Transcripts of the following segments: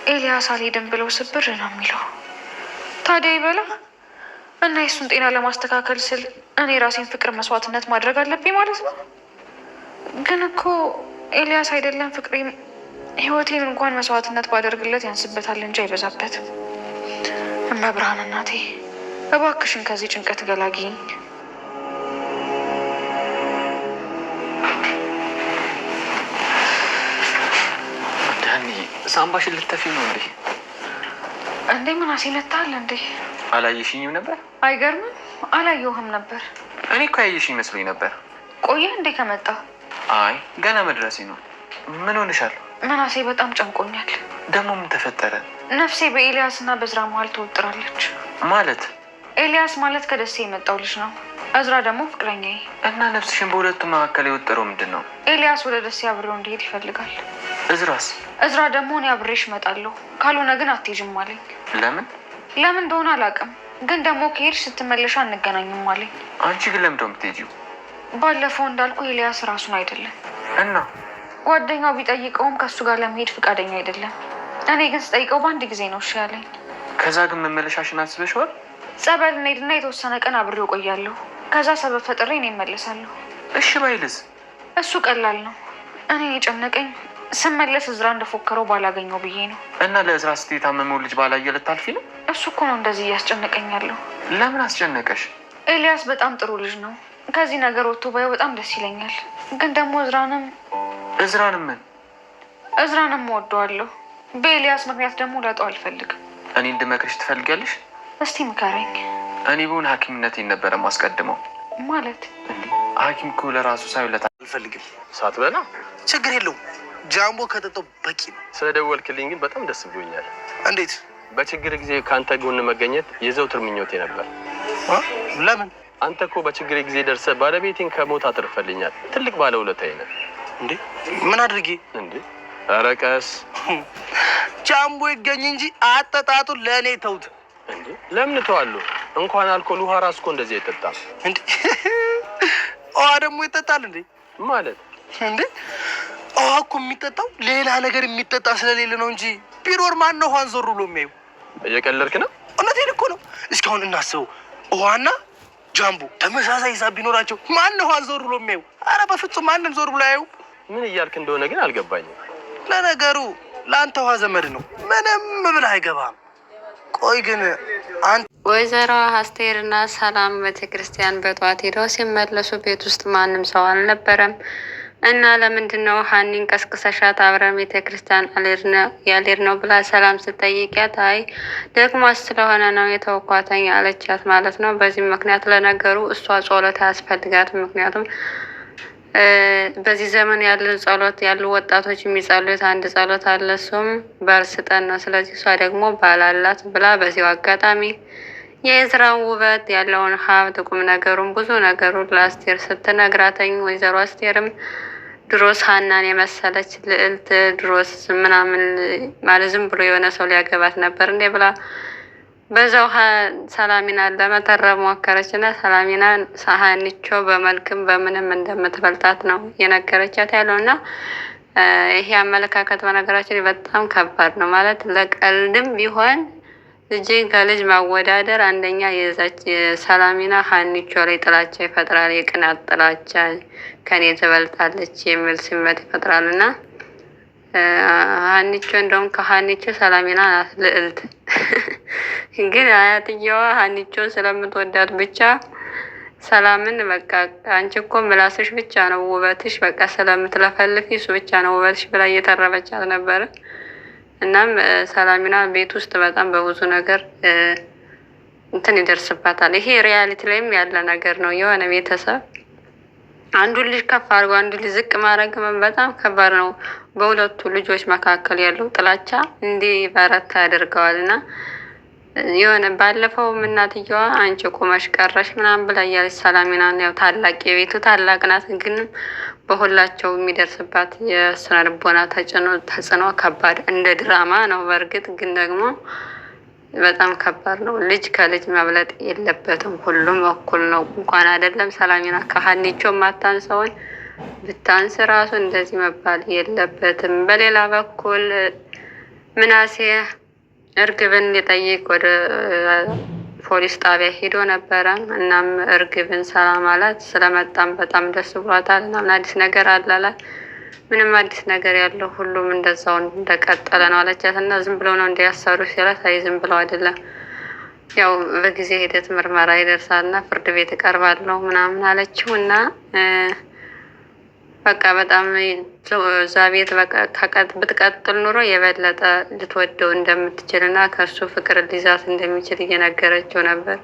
ኤልያስ አልሄድም ብለው ስብር ነው የሚለው። ታዲያ ይበላ እና የሱን ጤና ለማስተካከል ስል እኔ ራሴን ፍቅር መስዋዕትነት ማድረግ አለብኝ ማለት ነው። ግን እኮ ኤልያስ አይደለም ፍቅሬም ህይወቴን እንኳን መስዋዕትነት ባደርግለት ያንስበታል እንጂ አይበዛበትም። እመብርሃን እናቴ እባክሽን ከዚህ ጭንቀት ገላጊኝ። ሳምባሽን ልትተፊ ነው እንዴ? እንዴ ምናሴ መታል እንዴ? አላየሽኝም ነበር? አይገርምም፣ አላየሁህም ነበር። እኔ እኮ ያየሽኝ መስሎኝ ነበር። ቆየ እንዴ ከመጣ? አይ ገና መድረሴ ነው። ምን ሆንሻል? ምናሴ በጣም ጨንቆኛል። ደግሞ ምን ተፈጠረ? ነፍሴ በኤልያስ እና በእዝራ መሀል ተወጥራለች። ማለት? ኤልያስ ማለት ከደሴ የመጣው ልጅ ነው። እዝራ ደግሞ ፍቅረኛዬ። እና ነፍስሽን በሁለቱ መካከል የወጠረው ምንድን ነው? ኤልያስ ወደ ደሴ አብሬው እንዲሄድ ይፈልጋል። እዝራስ? እዝራ ደግሞ እኔ አብሬሽ እመጣለሁ ካልሆነ ግን አትሄጂም አለኝ። ለምን? ለምን እንደሆነ አላውቅም፣ ግን ደግሞ ከሄድሽ ስትመለሽ አንገናኝም አለኝ። አንቺ ግን ለምንድን ነው የምትሄጂው? ባለፈው እንዳልኩ ኤልያስ ራሱን አይደለም እና ጓደኛው ቢጠይቀውም ከእሱ ጋር ለመሄድ ፍቃደኛ አይደለም። እኔ ግን ስጠይቀው በአንድ ጊዜ ነው እሺ ያለኝ። ከዛ ግን መመለሻሽን አስበሽዋል? ጸበል እንሄድና የተወሰነ ቀን አብሬው እቆያለሁ። ከዛ ሰበብ ፈጥሬ እኔ እመለሳለሁ። እሺ ባይልስ? እሱ ቀላል ነው። እኔ የጨነቀኝ ስመለስ እዝራ እንደፎከረው ባላገኘው ብዬ ነው። እና ለእዝራ ስትይ የታመመው ልጅ ባላየ ልታልፊ ነው? እሱ እኮ ነው እንደዚህ እያስጨነቀኝ ያለው። ለምን አስጨነቀሽ? ኤልያስ በጣም ጥሩ ልጅ ነው። ከዚህ ነገር ወጥቶ ባየው በጣም ደስ ይለኛል። ግን ደግሞ እዝራንም ምን? እዝራንም እወደዋለሁ። በኤልያስ ምክንያት ደግሞ ላጣው አልፈልግም። እኔ እንድመክርሽ ትፈልጊያለሽ? እስቲ ምከረኝ። እኔ ብሆን ሐኪምነቴን ነበረ ማስቀድመው። ማለት? ሐኪም እኮ ለራሱ ሳይውለት አልፈልግም። ሳትበላ ችግር የለውም። ጃምቦ ከጠጣው በቂ ነው። ስለደወልክልኝ ግን በጣም ደስ ብሎኛል። እንዴት? በችግር ጊዜ ከአንተ ጎን መገኘት የዘውትር ምኞቴ ነበር። ለምን? አንተ እኮ በችግር ጊዜ ደርሰህ ባለቤቴን ከሞት አትርፈልኛል። ትልቅ ባለውለታዬ ነህ። እንዴ ምን አድርጌ? እንዴ ኧረ ቀስ። ጃምቦ ይገኝ እንጂ አጠጣጡ ለእኔ ተውት። እንዴ ለምን እተዋለሁ? እንኳን አልኮል ውሃ ራሱ እኮ እንደዚህ አይጠጣም። እንዴ ውሃ ደግሞ ይጠጣል እንዴ? ማለት እንዴ ውሃ እኮ የሚጠጣው ሌላ ነገር የሚጠጣ ስለሌለ ነው እንጂ ቢኖር ማን ነው ውሃን ዞር ብሎ የሚያዩ? እየቀለድክ ነው? እውነቴን እኮ ነው። እስካሁን እናስበው፣ ውሃና ጃምቦ ተመሳሳይ ሂሳብ ቢኖራቸው ማን ነው ውሃን ዞር ብሎ የሚያዩ? አረ በፍጹም ማንም ዞር ብሎ አያዩ። ምን እያልክ እንደሆነ ግን አልገባኝም። ለነገሩ ለአንተ ውሃ ዘመድ ነው፣ ምንም ብለህ አይገባም። ቆይ ግን አንተ ወይዘሮ አስቴርና ሰላም ቤተክርስቲያን በጠዋት ሄደው ሲመለሱ ቤት ውስጥ ማንም ሰው አልነበረም። እና ለምንድን ነው ሀኒን ቀስቅሰሻት አብረን ቤተክርስቲያን ያልሄድ ነው ብላ ሰላም ስጠይቂያት አይ ደግሞ ስለሆነ ነው የተወኳተኝ አለቻት ማለት ነው። በዚህ ምክንያት ለነገሩ እሷ ጸሎት አያስፈልጋትም። ምክንያቱም በዚህ ዘመን ያሉ ጸሎት ያሉ ወጣቶች የሚጸልዩት አንድ ጸሎት አለ፣ እሱም ባል ስጠን ነው። ስለዚህ እሷ ደግሞ ባል አላት ብላ በዚሁ አጋጣሚ የእዝራን ውበት ያለውን ሀብት ቁም ነገሩን ብዙ ነገሩን ለአስቴር ስትነግራተኝ ወይዘሮ አስቴርም ድሮስ ሀናን የመሰለች ልዕልት ድሮስ ምናምን ማለት ዝም ብሎ የሆነ ሰው ሊያገባት ነበር እንዴ ብላ በዛው ሰላሚናን ለመተረብ ሞከረች እና ሰላሚና ሀኒቾ በመልክም በምንም እንደምትበልጣት ነው የነገረቻት ያለው እና ይሄ አመለካከት በነገራችን በጣም ከባድ ነው። ማለት ለቀልድም ቢሆን ልጅን ከልጅ ማወዳደር አንደኛ የዛች ሰላሚና ሀኒቾ ላይ ጥላቻ ይፈጥራል። የቅናት ጥላቻ ከኔ ትበልጣለች የሚል ስሜት ይፈጥራል እና ሀኒቾ እንደውም ከሀኒቾ ሰላሚና ናት ልዕልት። ግን አያትየዋ ሀኒቾን ስለምትወዳት ብቻ ሰላምን በቃ አንቺ እኮ ምላስሽ ብቻ ነው ውበትሽ፣ በቃ ስለምትለፈልፊ እሱ ብቻ ነው ውበትሽ ብላ እየተረበቻት ነበረ። እናም ሰላሚና ቤት ውስጥ በጣም በብዙ ነገር እንትን ይደርስባታል። ይሄ ሪያሊቲ ላይም ያለ ነገር ነው። የሆነ ቤተሰብ አንዱን ልጅ ከፍ አድርጎ አንዱ ልጅ ዝቅ ማድረግ በጣም ከባድ ነው። በሁለቱ ልጆች መካከል ያለው ጥላቻ እንዲበረታ ያደርገዋል እና የሆነ ባለፈው እናትየዋ አንቺ ቁመሽ ቀረሽ ምናምን ብላ እያለች ሰላሚናን ያው ታላቅ የቤቱ ታላቅ ናት፣ ግን በሁላቸው የሚደርስባት የስነ ልቦና ተጽዕኖ ከባድ እንደ ድራማ ነው። በእርግጥ ግን ደግሞ በጣም ከባድ ነው። ልጅ ከልጅ መብለጥ የለበትም። ሁሉም እኩል ነው። እንኳን አይደለም ሰላሚና ከሀኒቾ ማታንሰውን ብታንስ ራሱ እንደዚህ መባል የለበትም። በሌላ በኩል ምናሴ እርግብን ሊጠይቅ ወደ ፖሊስ ጣቢያ ሄዶ ነበረ። እናም እርግብን ሰላም አላት። ስለመጣም በጣም ደስ ብሏታል። እናም አዲስ ነገር አላላት። ምንም አዲስ ነገር ያለው ሁሉም እንደዛው እንደቀጠለ ነው አለቻት። እና ዝም ብለው ነው እንዲያሰሩ ሲላት፣ አይ ዝም ብለው አይደለም፣ ያው በጊዜ ሂደት ምርመራ ይደርሳል እና ፍርድ ቤት እቀርባለሁ ምናምን አለችው። እና በቃ በጣም እዛ ቤት ብትቀጥል ኑሮ የበለጠ ልትወደው እንደምትችል እና ከሱ ፍቅር ሊይዛት እንደሚችል እየነገረችው ነበር።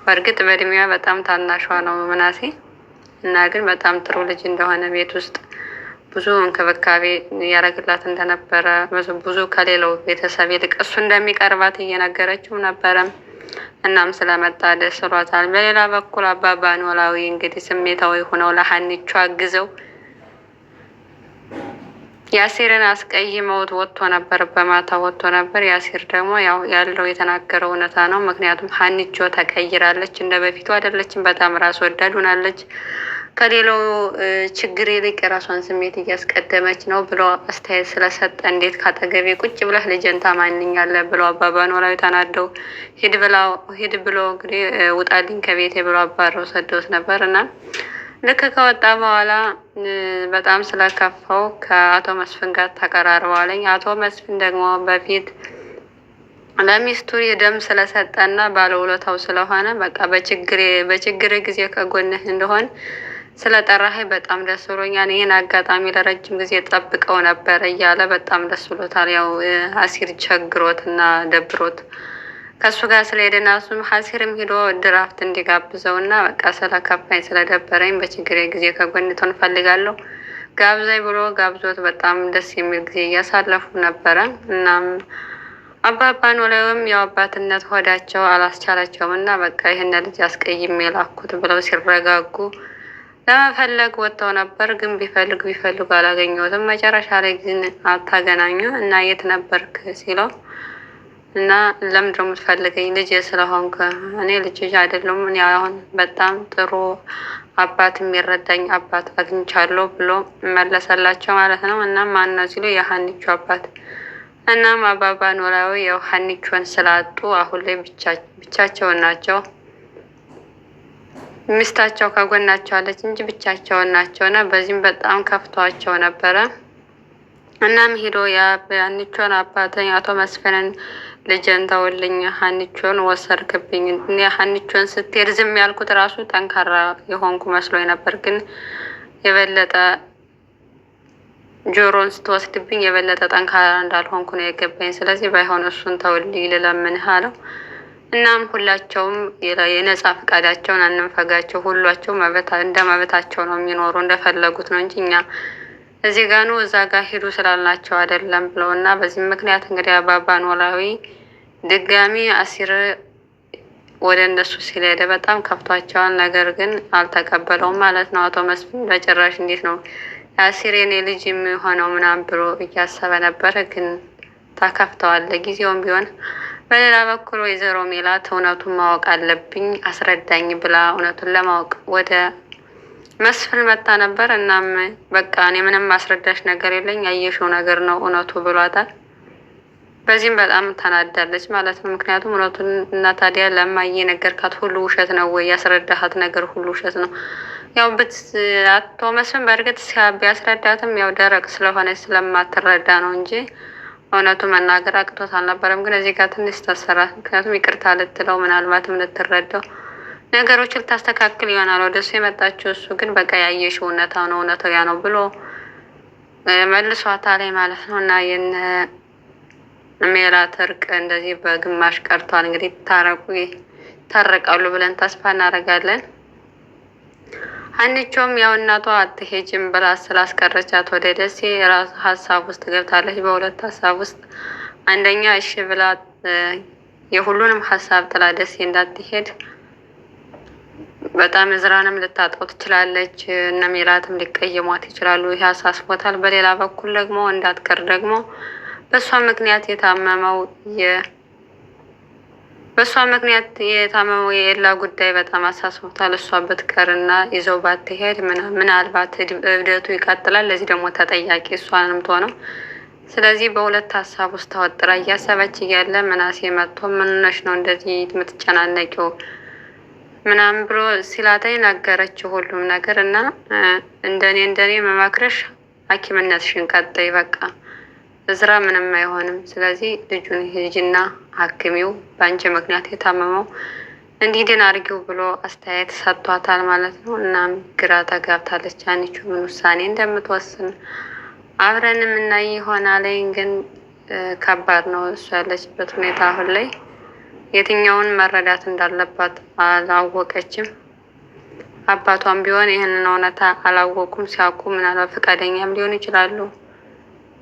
በእርግጥ በእድሜዋ በጣም ታናሿ ነው ምናሴ እና ግን በጣም ጥሩ ልጅ እንደሆነ ቤት ውስጥ ብዙ እንክብካቤ ያደረግላት እንደነበረ ብዙ ከሌላው ቤተሰብ ይልቅ እሱ እንደሚቀርባት እየነገረችው ነበረ። እናም ስለመጣ ደስ ብሏታል። በሌላ በኩል አባባ ኖላዊ እንግዲህ ስሜታዊ ሆነው ለሀኒቹ አግዘው ያሲርን አስቀይመውት ወጥቶ ነበር። በማታ ወጥቶ ነበር። ያሲር ደግሞ ያው ያለው የተናገረው እውነታ ነው። ምክንያቱም ሀኒቾ ተቀይራለች፣ እንደ በፊቱ አይደለችም። በጣም ራስ ወዳድ ሆናለች። ከሌላው ችግር ይልቅ የራሷን ስሜት እያስቀደመች ነው ብሎ አስተያየት ስለሰጠ እንዴት ካጠገቤ ቁጭ ብለህ ልጅን ታማንኛለህ ብሎ አባባ ኖላዊ ተናደው ሂድ ብሎ እንግዲህ ውጣልኝ ከቤቴ ብሎ አባረው ሰደውት ነበር እና ልክ ከወጣ በኋላ በጣም ስለከፋው ከአቶ መስፍን ጋር ተቀራርበዋለኝ። አቶ መስፍን ደግሞ በፊት ለሚስቱ የደም ስለሰጠና ባለውለታው ስለሆነ በቃ በችግር ጊዜ ከጎንህ እንደሆን ስለጠራኸኝ በጣም ደስ ብሎኛል። ይህን አጋጣሚ ለረጅም ጊዜ ጠብቀው ነበር እያለ በጣም ደስ ብሎታል። ያው አሲር ቸግሮት እና ደብሮት ከእሱ ጋር ስለሄደና እሱም ሀሲርም ሂዶ ድራፍት እንዲጋብዘው እና በቃ ስለከፋኝ ስለደበረኝ በችግሬ ጊዜ ከጎንቶን ፈልጋለሁ ጋብዛኝ ብሎ ጋብዞት በጣም ደስ የሚል ጊዜ እያሳለፉ ነበረ። እናም አባባ ኖላዊም ያው አባትነት ሆዳቸው አላስቻላቸውም እና በቃ ይህን ልጅ አስቀይሜ ላኩት ብለው ሲረጋጉ ለመፈለግ ወጥተው ነበር። ግን ቢፈልጉ አላገኘሁትም። መጨረሻ ላይ ግን አታገናኙ እና የት ነበርክ ሲለው እና ለምንድን ነው የምትፈልገኝ? ልጅ ስለሆንክ። እኔ ልጅ አይደለም፣ እኔ አሁን በጣም ጥሩ አባት የሚረዳኝ አባት አግኝቻለሁ ብሎ መለሰላቸው ማለት ነው። እና ማን ነው ሲሉ የሀኒቹ አባት። እናም አባባ ኖላዊ ያው ሀኒቹን ስላጡ አሁን ላይ ብቻቸውን ናቸው። ሚስታቸው ከጎናቸው አለች እንጂ ብቻቸውን ናቸው እና በዚህም በጣም ከፍቷቸው ነበረ። እናም ሄዶ የሀኒቹን አባተኝ አቶ መስፍንን ልጅን ተውልኝ፣ ሀኒቹን ወሰድክብኝ። እኔ ሀኒቹን ስትሄድ ዝም ያልኩት ራሱ ጠንካራ የሆንኩ መስሎኝ ነበር፣ ግን የበለጠ ጆሮን ስትወስድብኝ የበለጠ ጠንካራ እንዳልሆንኩ ነው የገባኝ። ስለዚህ ባይሆን እሱን ተውልኝ ልለምንህ አለው። እናም ሁላቸውም የነጻ ፈቃዳቸውን አንንፈጋቸው፣ ሁሏቸው እንደ መብታቸው ነው የሚኖሩ፣ እንደፈለጉት ነው እንጂ እኛ እዚህ ጋር ነው እዛ ጋር ሄዱ ስላልናቸው አይደለም ብለው እና በዚህ ምክንያት እንግዲህ አባባ ኖላዊ ድጋሚ አሲር ወደ እነሱ ሲሄደ በጣም ከፍቷቸዋል። ነገር ግን አልተቀበለውም ማለት ነው። አቶ መስፍን በጭራሽ እንዴት ነው አሲር የኔ ልጅ የሚሆነው ምናምን ብሎ እያሰበ ነበረ። ግን ተከፍተዋል ለጊዜውም ቢሆን። በሌላ በኩል ወይዘሮ ሜላት እውነቱን ማወቅ አለብኝ አስረዳኝ ብላ እውነቱን ለማወቅ ወደ መስፍን መጣ ነበር። እናም በቃ እኔ ምንም ማስረዳሽ ነገር የለኝ ያየሽው ነገር ነው እውነቱ ብሏታል። በዚህም በጣም ተናዳለች ማለት ነው። ምክንያቱም እውነቱን እና ታዲያ ለማየ ነገርካት ሁሉ ውሸት ነው ወይ? ያስረዳሃት ነገር ሁሉ ውሸት ነው? ያው አቶ መስፍን በእርግጥ ቢያስረዳትም ያው ደረቅ ስለሆነች ስለማትረዳ ነው እንጂ እውነቱ መናገር አቅቶት አልነበረም። ግን እዚህ ጋር ትንሽ ተሰራት። ምክንያቱም ይቅርታ ልትለው ምናልባትም ልትረዳው ነገሮች ልታስተካክል ይሆናል ወደሱ የመጣችው። እሱ ግን በቃ ያየሽው እውነታው ነው እውነታው ያ ነው ብሎ መልሷታል ማለት ነው። እና የነ ሜላት እርቅ እንደዚህ በግማሽ ቀርቷል። እንግዲህ ይታረቃሉ ብለን ተስፋ እናደርጋለን። ሀኒቾም ያው እናቷ አትሄጅም ብላ ስላስቀረቻት ወደ ደሴ ራሱ ሀሳብ ውስጥ ገብታለች። በሁለት ሀሳብ ውስጥ አንደኛ እሺ ብላ የሁሉንም ሀሳብ ጥላ ደሴ እንዳትሄድ በጣም እዝራንም ልታጣው ትችላለች። እነ ሜላትም ሊቀየሟት ይችላሉ። ይህ አሳስቦታል። በሌላ በኩል ደግሞ እንዳትቀር ደግሞ በእሷ ምክንያት የታመመው በእሷ ምክንያት የታመመው የኤላ ጉዳይ በጣም አሳስቦታል። እሷ ብትቀርና ይዘው ባትሄድ ምናልባት እብደቱ ይቀጥላል። ለዚህ ደግሞ ተጠያቂ እሷንም ትሆነው። ስለዚህ በሁለት ሀሳብ ውስጥ ተወጥራ እያሰበች እያለ ምናሴ መጥቶ ምን ሆነሽ ነው እንደዚህ የምትጨናነቂው ምናምን ብሎ ሲላተኝ ነገረችው ሁሉም ነገር እና እንደኔ መማክረሽ ሐኪምነትሽን ቀጥይ፣ በቃ እዝራ ምንም አይሆንም። ስለዚህ ልጁን ሂጂና ሐኪሚው በአንቺ ምክንያት የታመመው እንዲድን አድርጊው ብሎ አስተያየት ሰጥቷታል ማለት ነው። እናም ግራ ተጋብታለች ሀኒቾ ምን ውሳኔ እንደምትወስን አብረን የምናይ ይሆናል። ግን ከባድ ነው እሱ ያለችበት ሁኔታ አሁን ላይ የትኛውን መረዳት እንዳለባት አላወቀችም። አባቷም ቢሆን ይህንን እውነታ አላወቁም። ሲያውቁ ምናልባት ፈቃደኛም ሊሆኑ ይችላሉ፣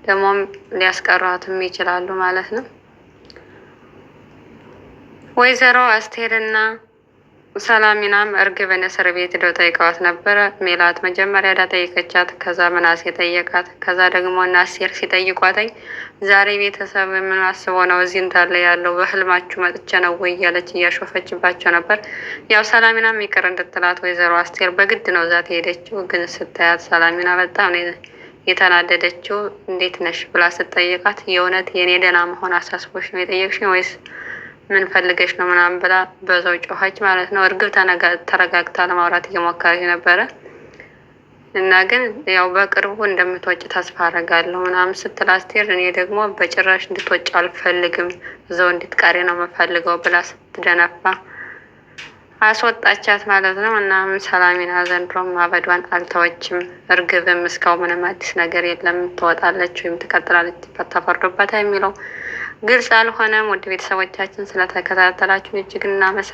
ደግሞም ሊያስቀሯትም ይችላሉ ማለት ነው። ወይዘሮ አስቴርና ሰላሚናም እርግብን እስር ቤት ሄደው ጠይቀዋት ነበረ። ሜላት መጀመሪያ ሄዳ ጠይቀቻት፣ ከዛ ምናሴ ጠየቃት፣ ከዛ ደግሞ ናሴር ሲጠይቋተኝ ዛሬ ቤተሰብ ምን አስበው ነው እዚህ እንዳለ ያለው በህልማችሁ መጥቼ ነው ወይ እያለች እያሾፈችባቸው ነበር። ያው ሰላሚናም ይቅር እንድትላት ወይዘሮ አስቴር በግድ ነው ዛት ሄደችው። ግን ስታያት ሰላሚና በጣም የተናደደችው እንዴት ነሽ ብላ ስትጠይቃት የእውነት የኔ ደህና መሆን አሳስቦች ነው የጠየቅሽኝ ወይስ ምን ፈልገሽ ነው ምናምን ብላ በዛው ጮኸች ማለት ነው። እርግብ ተረጋግታ ለማውራት እየሞከረች ነበረ እና ግን ያው በቅርቡ እንደምትወጭ ተስፋ አደርጋለሁ ምናምን ስትል አስቴር እኔ ደግሞ በጭራሽ እንድትወጭ አልፈልግም እዛው እንድትቀሪ ነው የምፈልገው ብላ ስትደነፋ አስወጣቻት ማለት ነው። እና ሰላሚና ዘንድሮም ማበዷን አልተወችም። እርግብም እስካሁን ምንም አዲስ ነገር የለም ትወጣለች ወይም ትቀጥላለች ተፈርዶበታል የሚለው ግልጽ አልሆነም። ውድ ቤተሰቦቻችን ስለተከታተላችሁ እጅግ እናመሰግናለን።